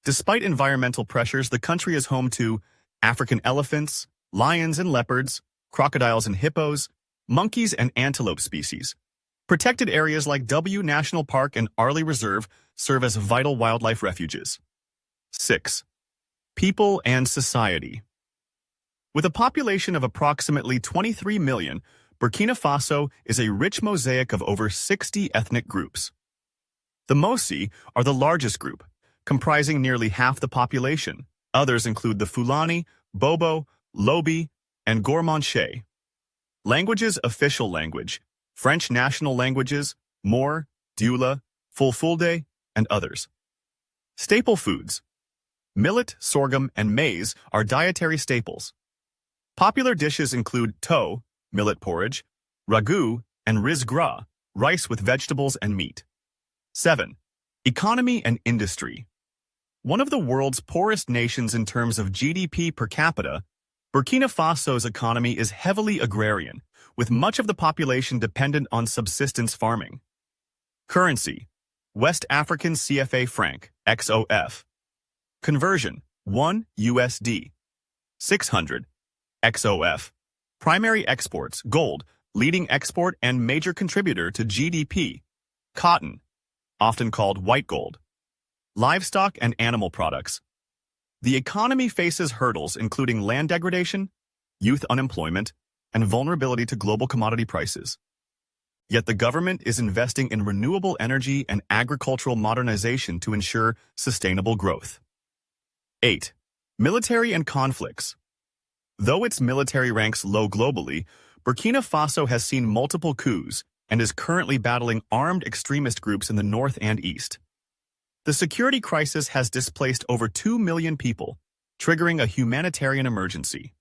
Despite environmental pressures, the country is home to African elephants, lions and leopards, crocodiles and hippos, monkeys and antelope species. Protected areas like W National Park and Arley Reserve serve as vital wildlife refuges. 6. People and society. With a population of approximately 23 million, Burkina Faso is a rich mosaic of over 60 ethnic groups. The Mosi are the largest group, comprising nearly half the population. Others include the Fulani, Bobo, Lobi, and Gormanche. Languages: official language, French national languages, Moor, Dioula, Fulfulde, and others. Staple foods. Millet, sorghum, and maize are dietary staples. Popular dishes include to, millet porridge, ragu, and riz gras, rice with vegetables and meat. 7. Economy and industry. One of the world's poorest nations in terms of GDP per capita, Burkina Faso's economy is heavily agrarian, with much of the population dependent on subsistence farming. Currency: West African CFA franc, XOF. Conversion: 1 USD. 600 XOF. Primary exports: gold, leading export and major contributor to GDP. Cotton, often called white gold. Livestock and animal products. The economy faces hurdles including land degradation, youth unemployment, and vulnerability to global commodity prices. Yet the government is investing in renewable energy and agricultural modernization to ensure sustainable growth. 8. Military and conflicts. Though its military ranks low globally, Burkina Faso has seen multiple coups and is currently battling armed extremist groups in the north and east. The security crisis has displaced over 2 million people, triggering a humanitarian emergency.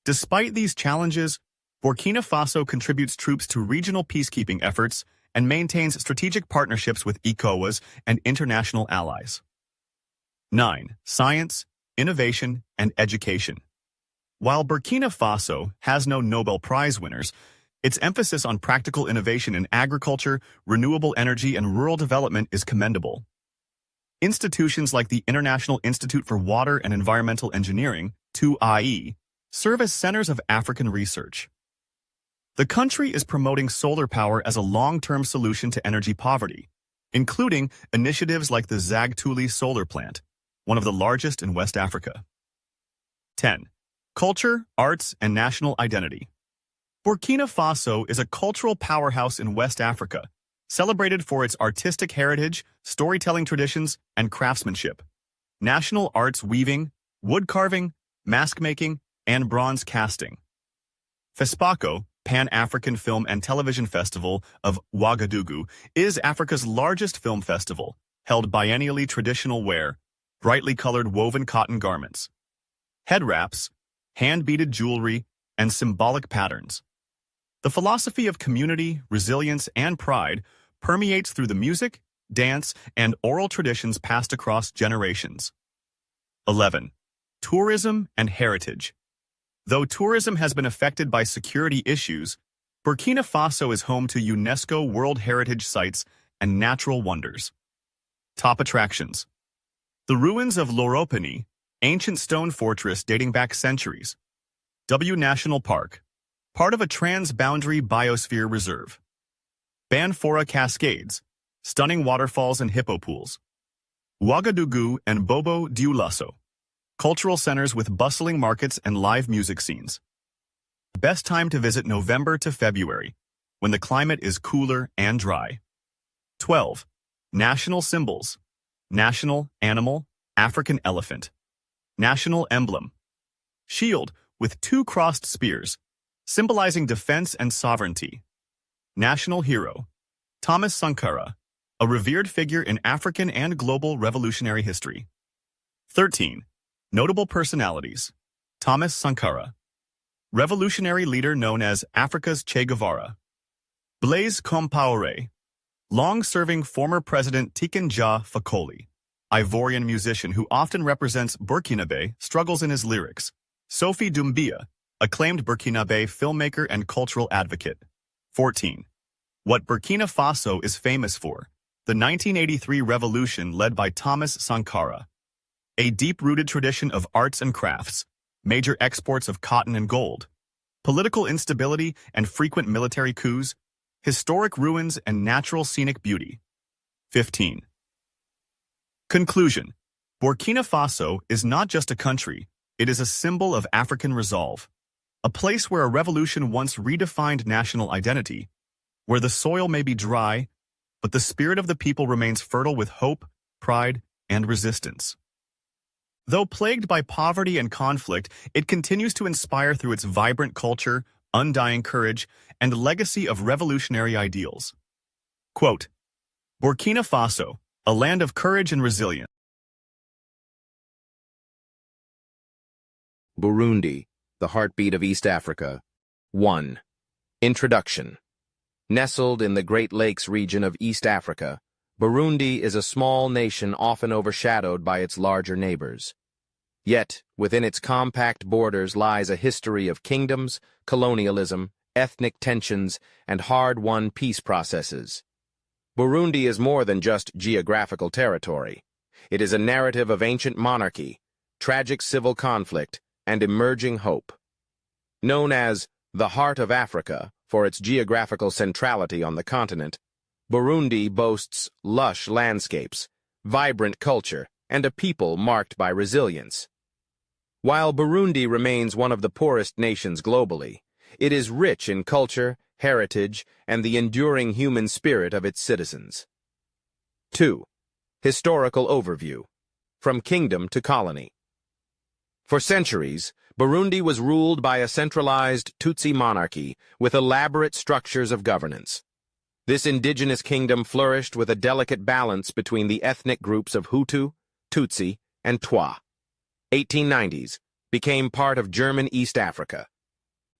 Despite these challenges, Burkina Faso contributes troops to regional peacekeeping efforts and maintains strategic partnerships with ECOWAS and international allies. 9. Science, innovation, and education. While Burkina Faso has no Nobel Prize winners, its emphasis on practical innovation in agriculture, renewable energy, and rural development is commendable. Institutions like the International Institute for Water and Environmental Engineering, 2IE, serve as centers of African research. The country is promoting solar power as a long-term solution to energy poverty, including initiatives like the Zagtuli solar plant, one of the largest in West Africa. 10. Culture, arts, and national identity. Burkina Faso is a cultural powerhouse in West Africa, celebrated for its artistic heritage, storytelling traditions, and craftsmanship. National arts weaving, wood carving, mask making, and bronze casting. FESPACO, Pan-African Film and Television Festival of Ouagadougou, is Africa's largest film festival, held biennially. Traditional wear, brightly colored woven cotton garments. Head wraps, hand-beaded jewelry, and symbolic patterns. The philosophy of community, resilience, and pride permeates through the music, dance, and oral traditions passed across generations. 11. Tourism and heritage. Though tourism has been affected by security issues, Burkina Faso is home to UNESCO World Heritage Sites and natural wonders. Top attractions. The ruins of Loropani, ancient stone fortress dating back centuries. W National Park, part of a trans-boundary biosphere reserve. Banfora Cascades, stunning waterfalls and hippo pools. Ouagadougou and Bobo Dioulasso, cultural centers with bustling markets and live music scenes. Best time to visit November to February, when the climate is cooler and dry. 12. National symbols. National animal, African elephant. National emblem. Shield with 2 crossed spears, symbolizing defense and sovereignty. National hero. Thomas Sankara, a revered figure in African and global revolutionary history. 13. Notable personalities. Thomas Sankara, revolutionary leader known as Africa's Che Guevara. Blaise Compaoré, long-serving former President Tiken Jah Fakoly, Ivorian musician who often represents Burkinabe, struggles in his lyrics. Sophie Doumbia, acclaimed Burkinabe filmmaker and cultural advocate. 14. What Burkina Faso is famous for. The 1983 revolution led by Thomas Sankara. A deep-rooted tradition of arts and crafts, major exports of cotton and gold, political instability and frequent military coups, historic ruins and natural scenic beauty. 15. Conclusion. Burkina Faso is not just a country, it is a symbol of African resolve. A place where a revolution once redefined national identity, where the soil may be dry, but the spirit of the people remains fertile with hope, pride, and resistance. Though plagued by poverty and conflict, it continues to inspire through its vibrant culture, undying courage, and legacy of revolutionary ideals. Quote, Burkina Faso, a land of courage and resilience. Burundi, the heartbeat of East Africa. 1. Introduction. Nestled in the Great Lakes region of East Africa, Burundi is a small nation often overshadowed by its larger neighbors. Yet, within its compact borders lies a history of kingdoms, colonialism, ethnic tensions, and hard-won peace processes. Burundi is more than just geographical territory. It is a narrative of ancient monarchy, tragic civil conflict, and emerging hope. Known as the Heart of Africa for its geographical centrality on the continent, Burundi boasts lush landscapes, vibrant culture, and a people marked by resilience. While Burundi remains one of the poorest nations globally, it is rich in culture, heritage, and the enduring human spirit of its citizens. 2. Historical overview. From kingdom to colony. For centuries, Burundi was ruled by a centralized Tutsi monarchy with elaborate structures of governance. This indigenous kingdom flourished with a delicate balance between the ethnic groups of Hutu, Tutsi, and Twa. 1890s became part of German East Africa.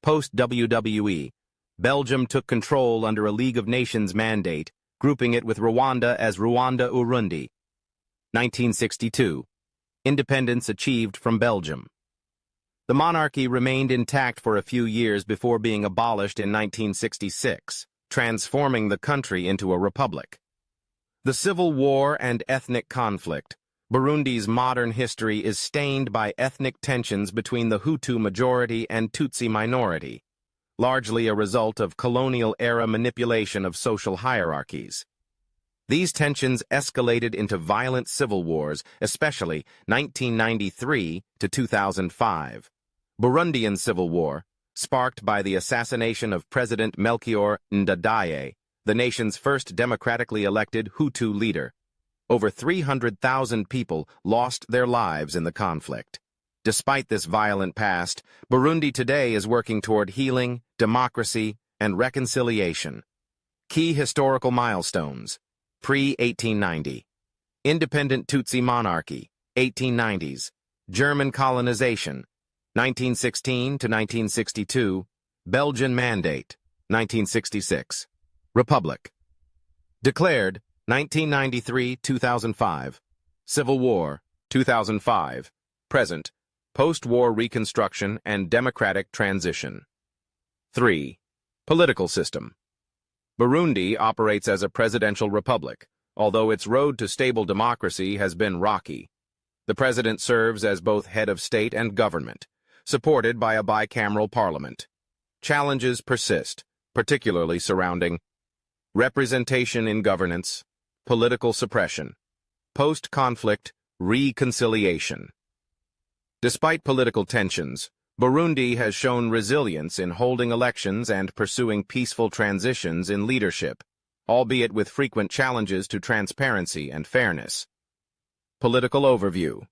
Post-WWE, Belgium took control under a League of Nations mandate, grouping it with Rwanda as Rwanda-Urundi. 1962. Independence achieved from Belgium. The monarchy remained intact for a few years before being abolished in 1966, transforming the country into a republic. The civil war and ethnic conflict. Burundi's modern history is stained by ethnic tensions between the Hutu majority and Tutsi minority, largely a result of colonial-era manipulation of social hierarchies. These tensions escalated into violent civil wars, especially 1993 to 2005. Burundian Civil War, sparked by the assassination of President Melchior Ndadaye, the nation's first democratically elected Hutu leader. Over 300,000 people lost their lives in the conflict. Despite this violent past, Burundi today is working toward healing, democracy, and reconciliation. Key historical milestones. Pre-1890. Independent Tutsi monarchy, 1890s. German colonization, 1916 to 1962. Belgian mandate, 1966. Republic. Declared, 1993-2005. Civil War, 2005. Present, post-war reconstruction and democratic transition. 3. Political system. Burundi operates as a presidential republic, although its road to stable democracy has been rocky. The president serves as both head of state and government, supported by a bicameral parliament. Challenges persist, particularly surrounding representation in governance, political suppression, post-conflict reconciliation. Despite political tensions, Burundi has shown resilience in holding elections and pursuing peaceful transitions in leadership, albeit with frequent challenges to transparency and fairness. Political overview.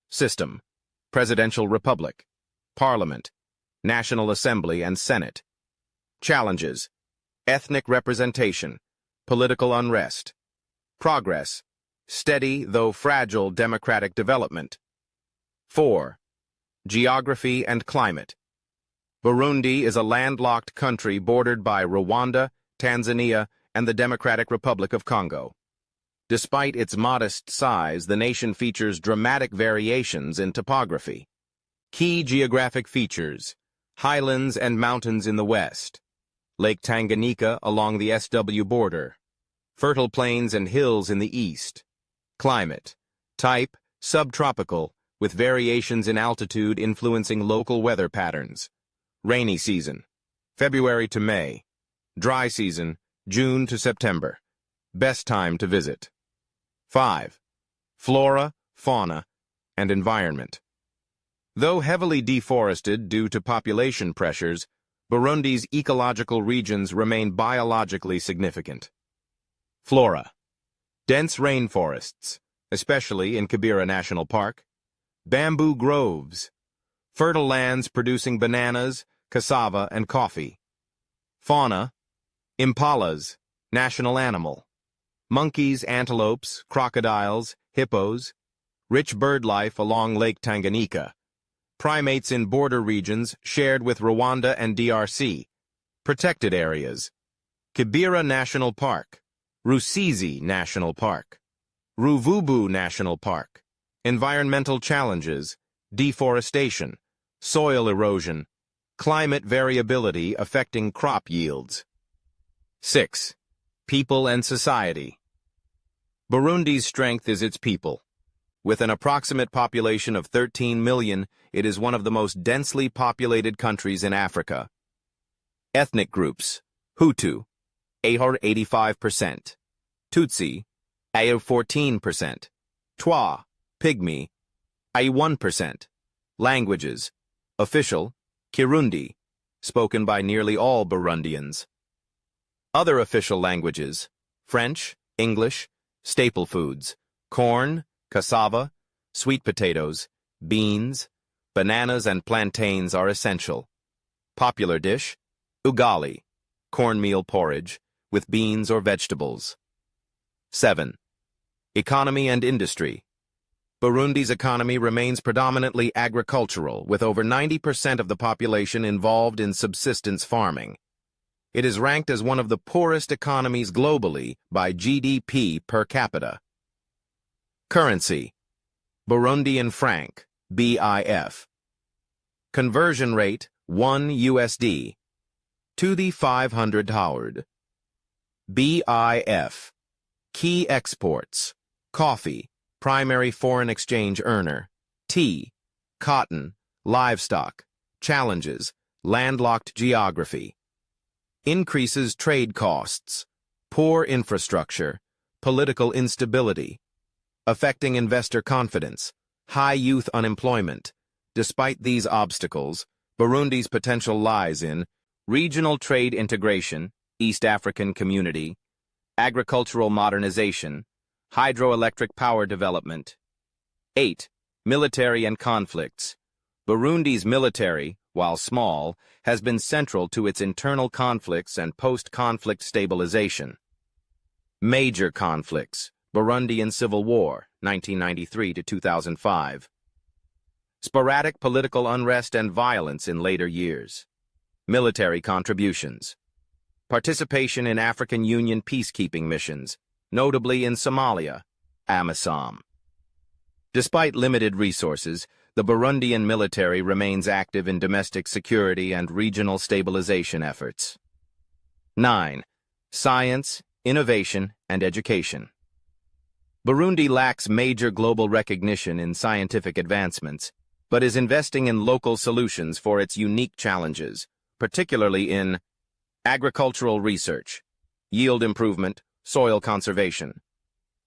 System: Presidential Republic, Parliament, National Assembly and Senate. Challenges: ethnic representation, political unrest. Progress: steady though fragile democratic development. 4. Geography and climate. Burundi is a landlocked country bordered by Rwanda, Tanzania, and the Democratic Republic of Congo. Despite its modest size, the nation features dramatic variations in topography. Key geographic features: highlands and mountains in the west, Lake Tanganyika along the SW border, fertile plains and hills in the east. Climate: type: subtropical, with variations in altitude influencing local weather patterns. Rainy season: February to May. Dry season: June to September. Best time to visit. 5. Flora, fauna, and environment. Though heavily deforested due to population pressures, Burundi's ecological regions remain biologically significant. Flora: dense rainforests, especially in Kibera National Park, bamboo groves, fertile lands producing bananas, cassava, and coffee. Fauna: impalas, national animal, monkeys, antelopes, crocodiles, hippos, rich bird life along Lake Tanganyika, primates in border regions shared with Rwanda and DRC, protected areas, Kibera National Park, Rusizi National Park, Ruvubu National Park. Environmental challenges: deforestation, soil erosion, climate variability affecting crop yields. 6. People and society. Burundi's strength is its people. With an approximate population of 13 million, it is one of the most densely populated countries in Africa. Ethnic groups: Hutu, 85%, Tutsi, 14%, Twa, Pygmy, 1%. Languages: official, Kirundi, spoken by nearly all Burundians. Other official languages: French, English. Staple foods: corn, cassava, sweet potatoes, beans, bananas and plantains are essential. Popular dish: ugali, cornmeal porridge, with beans or vegetables. 7. Economy and industry. Burundi's economy remains predominantly agricultural, with over 90% of the population involved in subsistence farming. It is ranked as one of the poorest economies globally by GDP per capita. Currency: Burundian franc, BIF. Conversion rate: 1 USD to the 500 howard. BIF. Key exports: coffee, primary foreign exchange earner, tea, cotton, livestock. Challenges: landlocked geography. Increases trade costs, poor infrastructure, political instability, affecting investor confidence, high youth unemployment. Despite these obstacles, Burundi's potential lies in regional trade integration, East African community, agricultural modernization, hydroelectric power development. 8. Military and conflicts. Burundi's military, while small, has been central to its internal conflicts and post-conflict stabilization. Major conflicts: Burundian Civil War, 1993 to 2005. Sporadic political unrest and violence in later years. Military contributions. Participation in African Union peacekeeping missions, notably in Somalia, AMISOM. Despite limited resources, the Burundian military remains active in domestic security and regional stabilization efforts. 9. Science, innovation, and education. Burundi lacks major global recognition in scientific advancements, but is investing in local solutions for its unique challenges, particularly in agricultural research, yield improvement, soil conservation,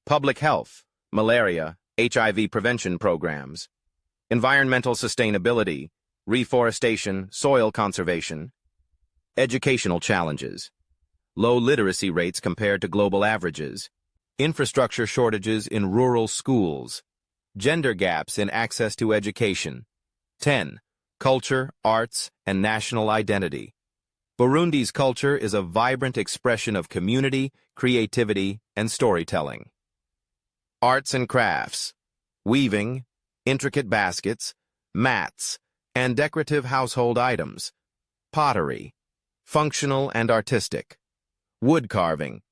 public health, malaria, HIV prevention programs, environmental sustainability, reforestation, soil conservation, educational challenges, low literacy rates compared to global averages, infrastructure shortages in rural schools, gender gaps in access to education. 10. Culture, arts, and national identity. Burundi's culture is a vibrant expression of community, creativity, and storytelling. Arts and crafts, weaving, intricate baskets, mats, and decorative household items, pottery, functional and artistic, wood carving,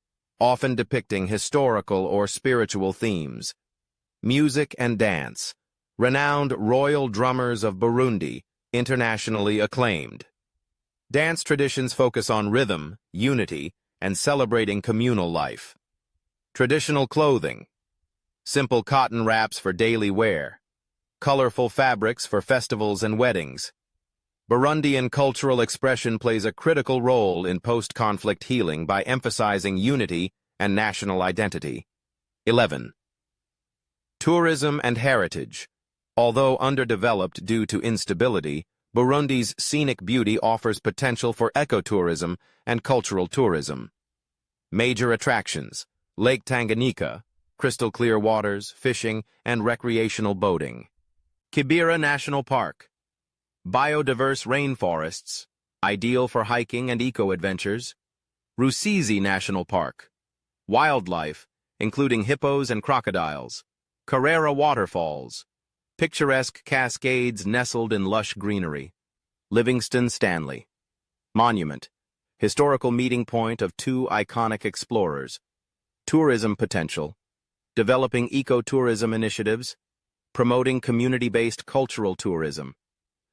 often depicting historical or spiritual themes, music and dance, renowned royal drummers of Burundi, internationally acclaimed. Dance traditions focus on rhythm, unity, and celebrating communal life. Traditional clothing, simple cotton wraps for daily wear, colorful fabrics for festivals and weddings. Burundian cultural expression plays a critical role in post-conflict healing by emphasizing unity and national identity. 11. Tourism and heritage. Although underdeveloped due to instability, Burundi's scenic beauty offers potential for ecotourism and cultural tourism. Major attractions: Lake Tanganyika, crystal clear waters, fishing, and recreational boating. Kibera National Park, biodiverse rainforests, ideal for hiking and eco-adventures. Rusizi National Park, wildlife, including hippos and crocodiles. Carrera Waterfalls, picturesque cascades nestled in lush greenery. Livingston Stanley Monument, historical meeting point of two iconic explorers. Tourism potential, developing ecotourism initiatives, promoting community-based cultural tourism,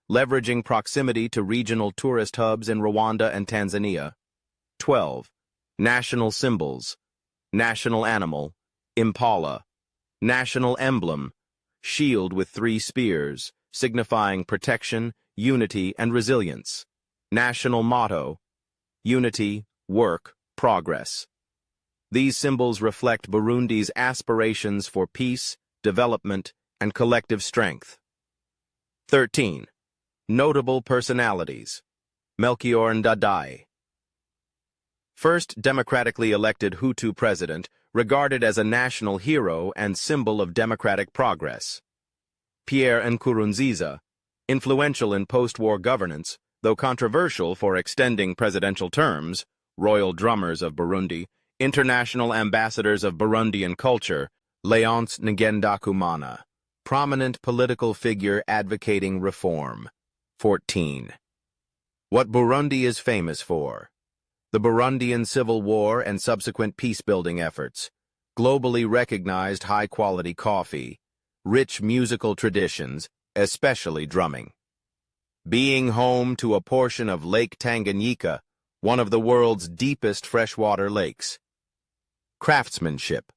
leveraging proximity to regional tourist hubs in Rwanda and Tanzania. 12. National symbols, national animal, impala, national emblem, shield with 3 spears, signifying protection, unity, and resilience. National motto, unity, work, progress. These symbols reflect Burundi's aspirations for peace, development, and collective strength. 13. Notable personalities. Melchior Ndadaye, first democratically elected Hutu president, regarded as a national hero and symbol of democratic progress. Pierre Nkurunziza, influential in post-war governance, though controversial for extending presidential terms. Royal drummers of Burundi, international ambassadors of Burundian culture. Léonce Ngendakumana, prominent political figure advocating reform. 14. What Burundi is famous for. The Burundian Civil War and subsequent peace-building efforts, globally recognized high-quality coffee, rich musical traditions, especially drumming. Being home to a portion of Lake Tanganyika, one of the world's deepest freshwater lakes. Craftsmanship,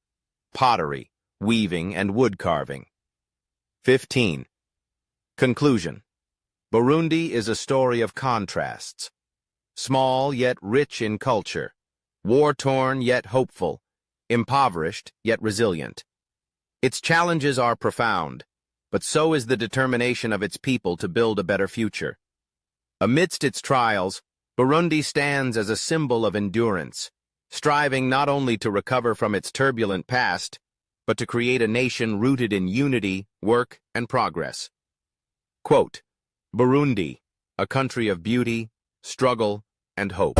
pottery, weaving, and wood carving. 15. Conclusion. Burundi is a story of contrasts. Small yet rich in culture, war-torn yet hopeful, impoverished yet resilient. Its challenges are profound, but so is the determination of its people to build a better future. Amidst its trials, Burundi stands as a symbol of endurance, striving not only to recover from its turbulent past, but to create a nation rooted in unity, work, and progress. Quote, Burundi, a country of beauty, struggle, and hope.